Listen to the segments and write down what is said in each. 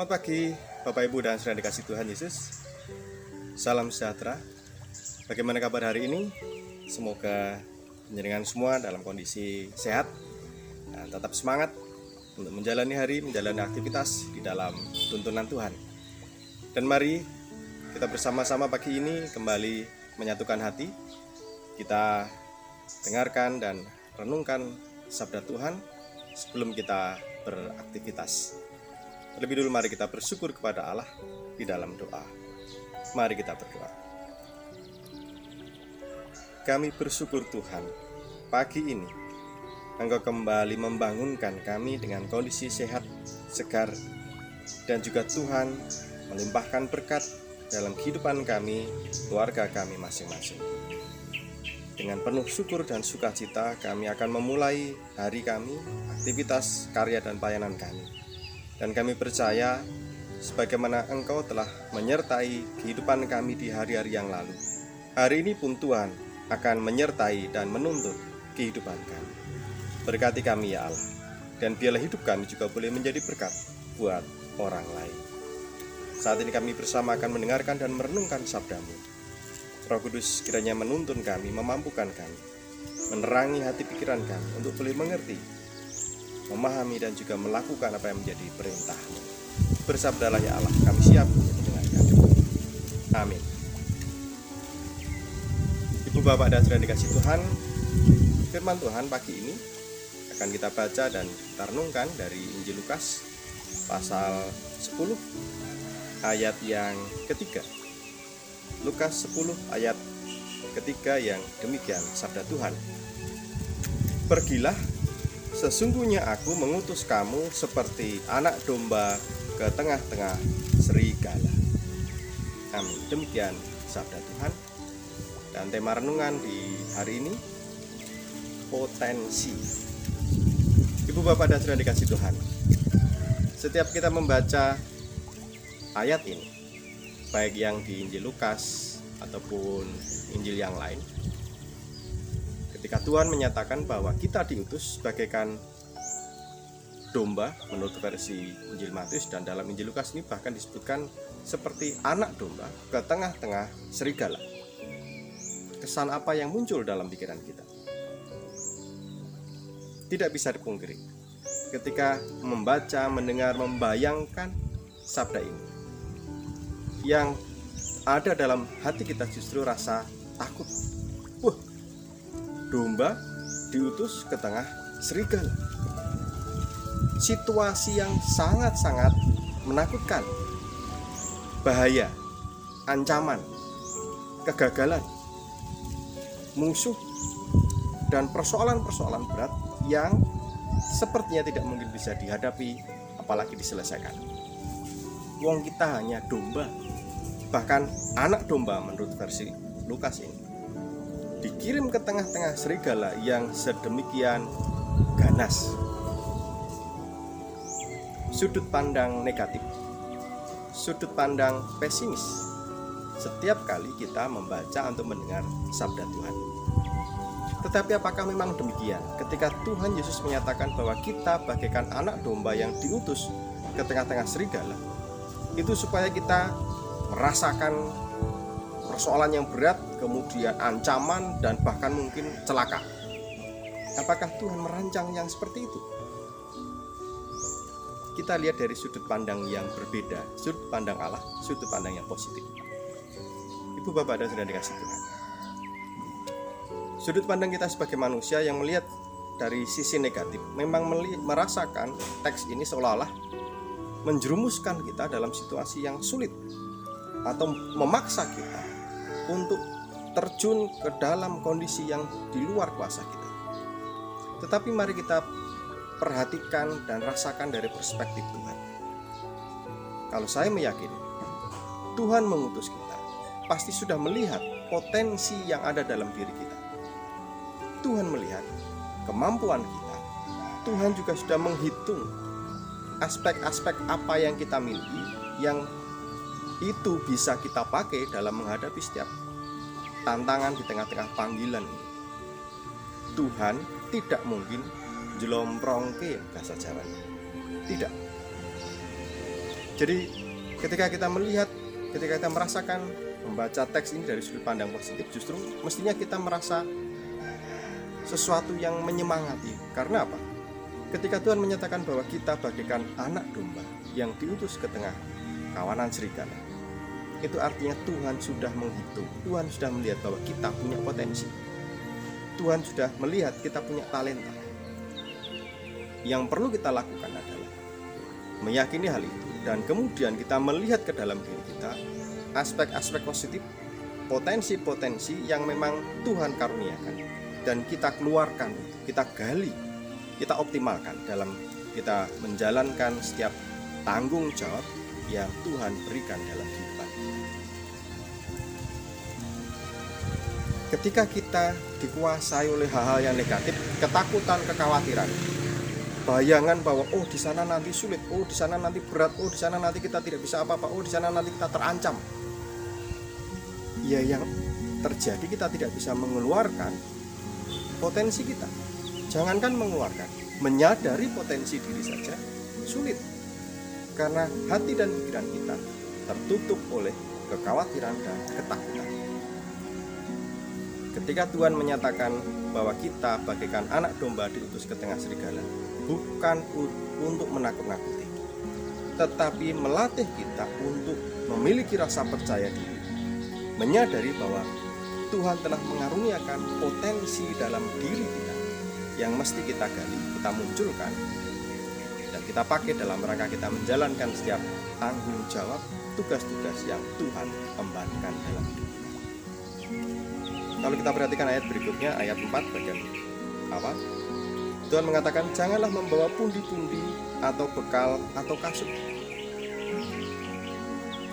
Selamat pagi Bapak Ibu dan saudara dikasih Tuhan Yesus. Salam sejahtera. Bagaimana kabar hari ini? Semoga penjenengan semua dalam kondisi sehat dan tetap semangat untuk menjalani hari, menjalani aktivitas di dalam tuntunan Tuhan. Dan mari kita bersama-sama pagi ini kembali menyatukan hati. Kita dengarkan dan renungkan sabda Tuhan sebelum kita beraktivitas. Terlebih dulu mari kita bersyukur kepada Allah di dalam doa. Mari kita berdoa. Kami bersyukur Tuhan, pagi ini Engkau kembali membangunkan kami dengan kondisi sehat, segar, dan juga Tuhan melimpahkan berkat dalam kehidupan kami, keluarga kami masing-masing. Dengan penuh syukur dan sukacita kami akan memulai hari kami, aktivitas, karya, dan pelayanan kami. Dan kami percaya sebagaimana Engkau telah menyertai kehidupan kami di hari-hari yang lalu, hari ini pun Tuhan akan menyertai dan menuntun kehidupan kami. Berkati kami ya Allah, dan biarlah hidup kami juga boleh menjadi berkat buat orang lain. Saat ini kami bersama akan mendengarkan dan merenungkan sabda-Mu. Roh Kudus kiranya menuntun kami, memampukan kami, menerangi hati pikiran kami untuk boleh mengerti, memahami dan juga melakukan apa yang menjadi perintah-Mu. Bersabdalah ya Allah, kami siap untuk mendengarkan. Amin. Ibu, Bapak, dan saudara dikasih Tuhan, firman Tuhan pagi ini akan kita baca dan kita renungkan dari Injil Lukas pasal 10 ayat yang ketiga. Lukas 10 ayat ketiga yang demikian sabda Tuhan. Pergilah, sesungguhnya aku mengutus kamu seperti anak domba ke tengah-tengah serigala. Amin. Demikian sabda Tuhan. Dan tema renungan di hari ini, potensi. Ibu, Bapak, dan saudara dikasih Tuhan, setiap kita membaca ayat ini, baik yang di Injil Lukas ataupun Injil yang lain, ketika Tuhan menyatakan bahwa kita diutus bagaikan domba menurut versi Injil Matius, dan dalam Injil Lukas ini bahkan disebutkan seperti anak domba ke tengah-tengah serigala. Kesan apa yang muncul dalam pikiran kita? Tidak bisa dipungkiri ketika membaca, mendengar, membayangkan sabda ini, yang ada dalam hati kita justru rasa takut. Domba diutus ke tengah serigala. Situasi yang sangat-sangat menakutkan. Bahaya, ancaman, kegagalan, musuh, dan persoalan-persoalan berat yang sepertinya tidak mungkin bisa dihadapi apalagi diselesaikan. Wong kita hanya domba, bahkan anak domba menurut versi Lukas ini, dikirim ke tengah-tengah serigala yang sedemikian ganas. Sudut pandang negatif, sudut pandang pesimis setiap kali kita membaca atau mendengar sabda Tuhan. Tetapi apakah memang demikian ketika Tuhan Yesus menyatakan bahwa kita bagaikan anak domba yang diutus ke tengah-tengah serigala? Itu supaya kita merasakan persoalan yang berat, kemudian ancaman, dan bahkan mungkin celaka. Apakah Tuhan merancang yang seperti itu? Kita lihat dari sudut pandang yang berbeda, sudut pandang Allah, sudut pandang yang positif. Ibu, Bapak, dan saudara dikasih Tuhan, sudut pandang kita sebagai manusia yang melihat dari sisi negatif memang merasakan teks ini seolah-olah menjerumuskan kita dalam situasi yang sulit atau memaksa kita untuk terjun ke dalam kondisi yang di luar kuasa kita. Tetapi mari kita perhatikan dan rasakan dari perspektif Tuhan. Kalau saya meyakini Tuhan mengutus kita, pasti sudah melihat potensi yang ada dalam diri kita. Tuhan melihat kemampuan kita. Tuhan juga sudah menghitung aspek-aspek apa yang kita miliki, yang itu bisa kita pakai dalam menghadapi setiap tantangan di tengah-tengah panggilan ini. Tuhan tidak mungkin jelomprongke bahasa Jawa. Tidak. Jadi ketika kita melihat, ketika kita merasakan membaca teks ini dari sudut pandang positif, justru mestinya kita merasa sesuatu yang menyemangati. Karena apa? Ketika Tuhan menyatakan bahwa kita bagaikan anak domba yang diutus ke tengah kawanan serigala, itu artinya Tuhan sudah menghitung, Tuhan sudah melihat bahwa kita punya potensi, Tuhan sudah melihat kita punya talenta. Yang perlu kita lakukan adalah meyakini hal itu, dan kemudian kita melihat ke dalam diri kita aspek-aspek positif, potensi-potensi yang memang Tuhan karuniakan, dan kita keluarkan, kita gali, kita optimalkan dalam kita menjalankan setiap tanggung jawab yang Tuhan berikan dalam kehidupan. Ketika kita dikuasai oleh hal-hal yang negatif, ketakutan, kekhawatiran, bayangan bahwa di sana nanti sulit, di sana nanti berat, di sana nanti kita tidak bisa apa-apa, di sana nanti kita terancam. Ya, yang terjadi kita tidak bisa mengeluarkan potensi kita. Jangankan mengeluarkan, menyadari potensi diri saja sulit. Karena hati dan pikiran kita tertutup oleh kekhawatiran dan ketakutan. Ketika Tuhan menyatakan bahwa kita bagaikan anak domba diutus ke tengah serigala, bukan untuk menakut-nakuti, tetapi melatih kita untuk memiliki rasa percaya diri, menyadari bahwa Tuhan telah mengaruniakan potensi dalam diri kita yang mesti kita gali, kita munculkan, dan kita pakai dalam rangka kita menjalankan setiap tanggung jawab, tugas-tugas yang Tuhan embankan dalam hidup kita. Kalau kita perhatikan ayat berikutnya, ayat 4 bagian awal, Tuhan mengatakan, janganlah membawa pundi-pundi atau bekal atau kasut.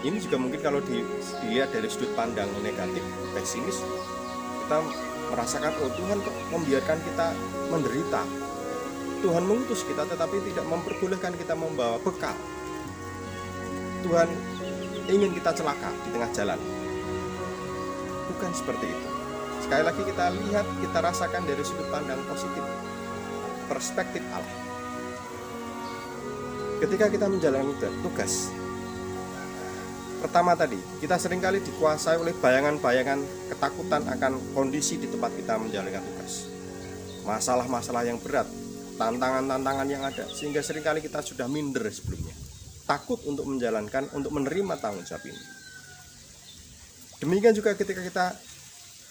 Ini juga mungkin kalau dilihat dari sudut pandang negatif, pesimis, kita merasakan Tuhan kok membiarkan kita menderita. Tuhan mengutus kita tetapi tidak memperbolehkan kita membawa bekal. Tuhan ingin kita celaka di tengah jalan. Bukan seperti itu. Sekali lagi kita lihat, kita rasakan dari sudut pandang positif, perspektif Allah. Ketika kita menjalankan tugas, pertama tadi, kita seringkali dikuasai oleh bayangan-bayangan ketakutan akan kondisi di tempat kita menjalankan tugas. Masalah-masalah yang berat, tantangan-tantangan yang ada, sehingga seringkali kita sudah minder sebelumnya. Takut untuk menjalankan, untuk menerima tanggung jawab ini. Demikian juga ketika kita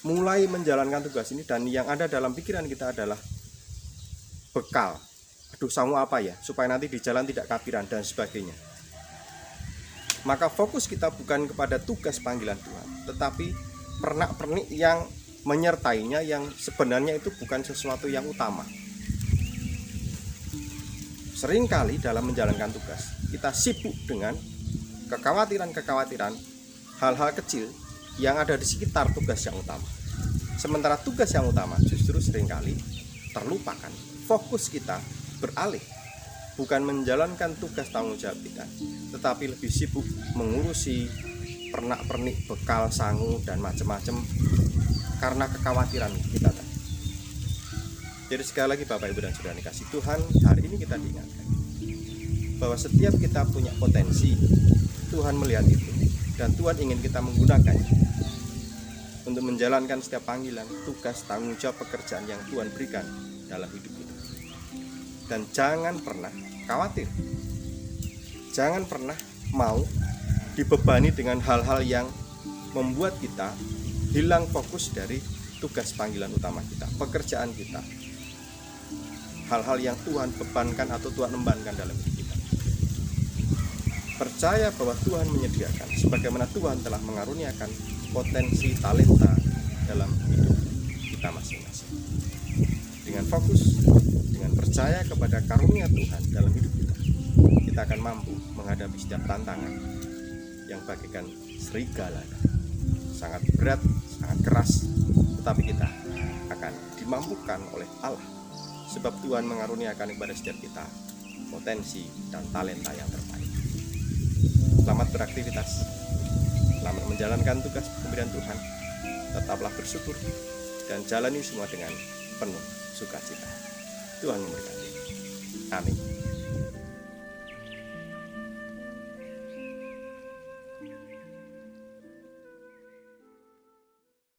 mulai menjalankan tugas ini, dan yang ada dalam pikiran kita adalah bekal. Aduh, sangu apa ya, supaya nanti di jalan tidak kafiran dan sebagainya. Maka fokus kita bukan kepada tugas panggilan Tuhan, tetapi pernak-pernik yang menyertainya, yang sebenarnya itu bukan sesuatu yang utama. Seringkali dalam menjalankan tugas, kita sibuk dengan kekhawatiran-kekhawatiran, hal-hal kecil yang ada di sekitar tugas yang utama. Sementara tugas yang utama justru seringkali terlupakan. Fokus kita beralih, bukan menjalankan tugas tanggung jawab kita, tetapi lebih sibuk mengurusi pernak-pernik, bekal, sangu, dan macam-macam karena kekhawatiran kita tadi. Jadi sekali lagi Bapak Ibu dan Saudara dikasih Tuhan, hari ini kita diingatkan bahwa setiap kita punya potensi, Tuhan melihat itu, dan Tuhan ingin kita menggunakannya untuk menjalankan setiap panggilan, tugas, tanggung jawab, pekerjaan yang Tuhan berikan dalam hidup kita. Dan jangan pernah khawatir, jangan pernah mau dibebani dengan hal-hal yang membuat kita hilang fokus dari tugas panggilan utama kita, pekerjaan kita, hal-hal yang Tuhan bebankan atau Tuhan embankan dalam hidup kita. Percaya bahwa Tuhan menyediakan, sebagaimana Tuhan telah mengaruniakan potensi talenta dalam hidup kita masing-masing. Dengan fokus, dengan percaya kepada karunia Tuhan dalam hidup kita akan mampu menghadapi setiap tantangan yang bagaikan serigala, sangat berat, sangat keras, tetapi kita akan dimampukan oleh Allah, sebab Tuhan mengaruniakan kepada setiap kita potensi dan talenta yang terbaik. Selamat beraktivitas, selamat menjalankan tugas pemberian Tuhan. Tetaplah bersyukur dan jalani semua dengan penuh sukacita. Tuhan memberkati. Amin.